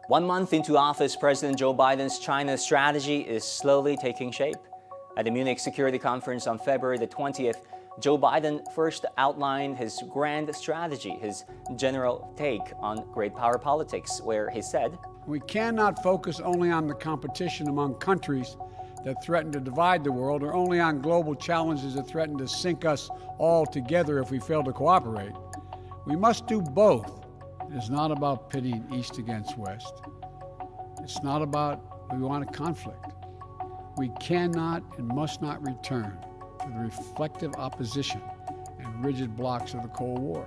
1 month into office, President Joe Biden's China strategy is slowly taking shape. At the Munich Security Conference on February the 20th, Joe Biden first outlined his grand strategy, his general take on great power politics, where he said, "We cannot focus only on the competition among countries that threaten to divide the world or only on global challenges that threaten to sink us all together if we fail to cooperate. We must do both. It is not about pitting East against West. It's not about we want a conflict. We cannot and must not return to the reflective opposition and rigid blocks of the Cold War.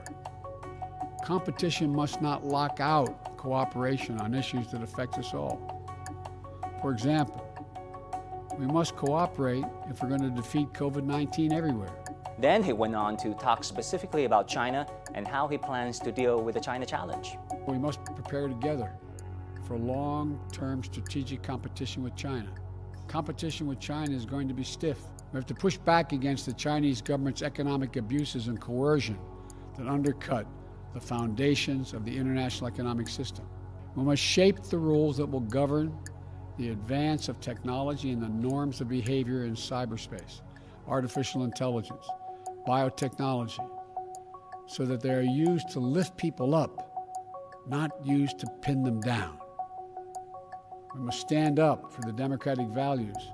Competition must not lock out cooperation on issues that affect us all. For example, we must cooperate if we're going to defeat COVID-19 everywhere." Then he went on to talk specifically about China and how he plans to deal with the China challenge. "We must prepare together for long-term strategic competition with China. Competition with China is going to be stiff. We have to push back against the Chinese government's economic abuses and coercion that undercut the foundations of the international economic system. We must shape the rules that will govern the advance of technology and the norms of behavior in cyberspace, artificial intelligence, biotechnology, so that they are used to lift people up, not used to pin them down. We must stand up for the democratic values."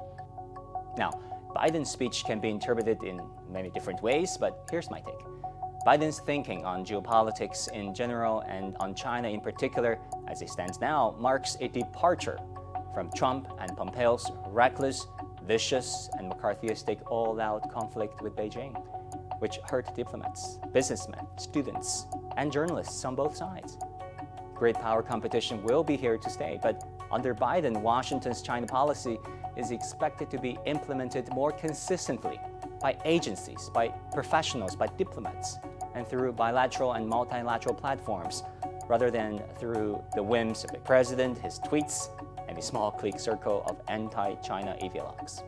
Now, Biden's speech can be interpreted in many different ways, but here's my take. Biden's thinking on geopolitics in general and on China in particular, as it stands now, marks a departure from Trump and Pompeo's reckless, vicious, and McCarthyistic all-out conflict with Beijing, which hurt diplomats, businessmen, students, and journalists on both sides. Great power competition will be here to stay, but under Biden, Washington's China policy is expected to be implemented more consistently by agencies, by professionals, by diplomats, and through bilateral and multilateral platforms, rather than through the whims of the president, his tweets, and a small clique circle of anti-China ideologues.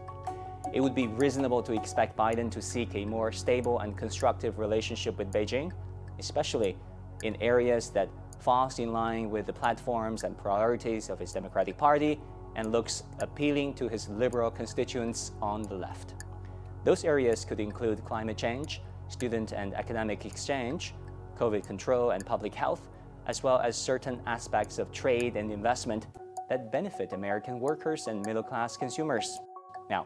It would be reasonable to expect Biden to seek a more stable and constructive relationship with Beijing, especially in areas that falls in line with the platforms and priorities of his Democratic Party and looks appealing to his liberal constituents on the left. Those areas could include climate change, student and academic exchange, COVID control and public health, as well as certain aspects of trade and investment that benefit American workers and middle-class consumers. Now,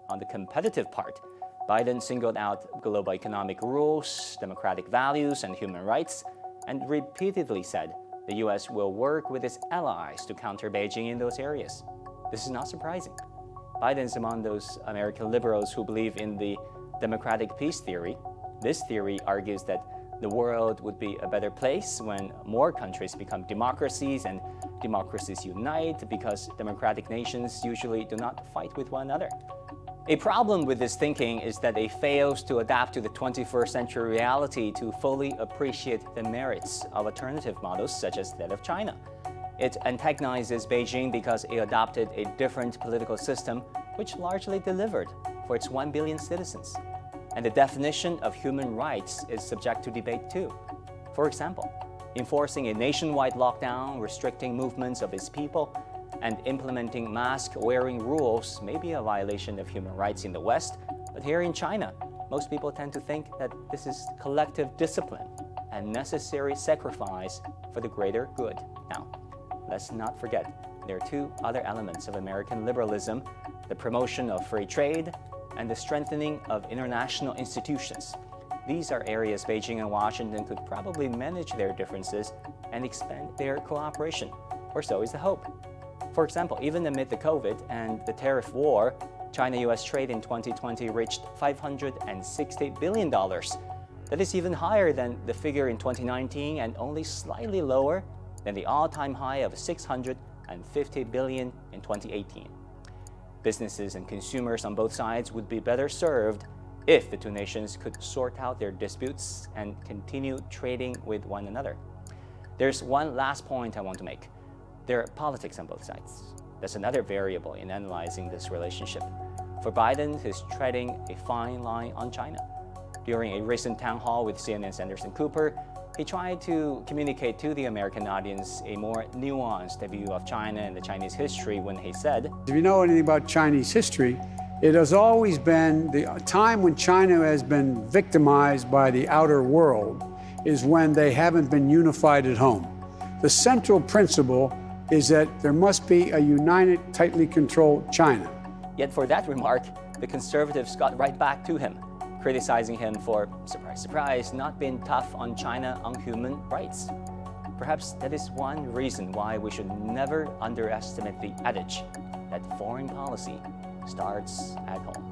on the competitive part, Biden singled out global economic rules, democratic values, and human rights, and repeatedly said the U.S. will work with its allies to counter Beijing in those areas. This is not surprising. Biden is among those American liberals who believe in the democratic peace theory. This theory argues that the world would be a better place when more countries become democracies and democracies unite because democratic nations usually do not fight with one another. A problem with this thinking is that it fails to adapt to the 21st century reality to fully appreciate the merits of alternative models such as that of China. It antagonizes Beijing because it adopted a different political system which largely delivered for its 1 billion citizens. And the definition of human rights is subject to debate too. For example, enforcing a nationwide lockdown, restricting movements of its people, and implementing mask-wearing rules may be a violation of human rights in the West, but here in China, most people tend to think that this is collective discipline and necessary sacrifice for the greater good. Now, let's not forget, there are two other elements of American liberalism: the promotion of free trade and the strengthening of international institutions. These are areas Beijing and Washington could probably manage their differences and expand their cooperation, or so is the hope. For example, even amid the COVID and the tariff war, China-US trade in 2020 reached $560 billion. That is even higher than the figure in 2019 and only slightly lower than the all-time high of $650 billion in 2018. Businesses and consumers on both sides would be better served if the two nations could sort out their disputes and continue trading with one another. There's one last point I want to make. There are politics on both sides. That's another variable in analyzing this relationship. For Biden, he's treading a fine line on China. During a recent town hall with CNN's Anderson Cooper, He tried to communicate to the American audience a more nuanced view of China and the Chinese history when he said, If you know anything about Chinese history, it has always been the time when China has been victimized by the outer world is when they haven't been unified at home. The central principle is that there must be a united, tightly controlled China. Yet for that remark, the conservatives got right back to him, criticizing him for, surprise, surprise, not being tough on China on human rights. Perhaps that is one reason why we should never underestimate the adage that foreign policy starts at home.